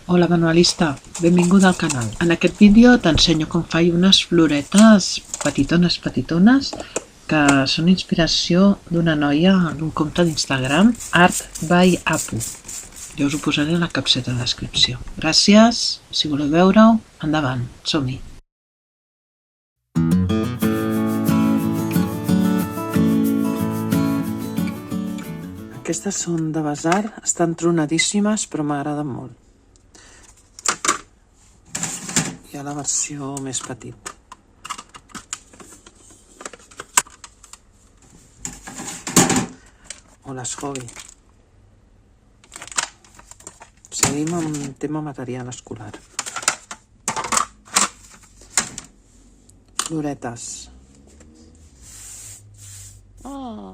Hola manualista, benvinguda al canal. En aquest vídeo t'ensenyo com faig unes floretes petitones que són inspiració d'una noia d'un compte d'Instagram, Art by Apu. Jo us ho posaré a la capseta de descripció. Gràcies, si voleu veure-ho, endavant, som-hi. Aquestes són de basar, estan tronadíssimes però m'agraden molt. Hi ha la versió més petita. O les hobby. Seguim amb tema material escolar. Floretes. Oh.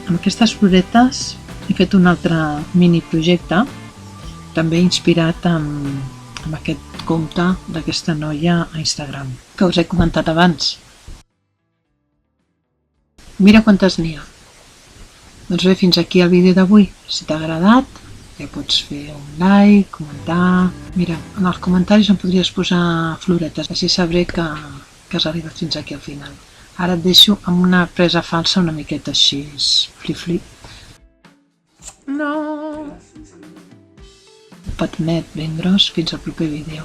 Amb aquestes floretes he fet un altre mini projecte, també inspirat amb aquest compte d'aquesta noia a Instagram, que us he comentat abans. Mira quantes n'hi ha. Doncs bé, fins aquí el vídeo d'avui. Si t'ha agradat, ja pots fer un like, comentar... Mira, en els comentaris em podries posar floretes, així sabré que has arribat fins aquí al final. Ara et deixo amb una presa falsa una miqueta així, fli-fli. No! Un petnet ben gros, fins al proper vídeo.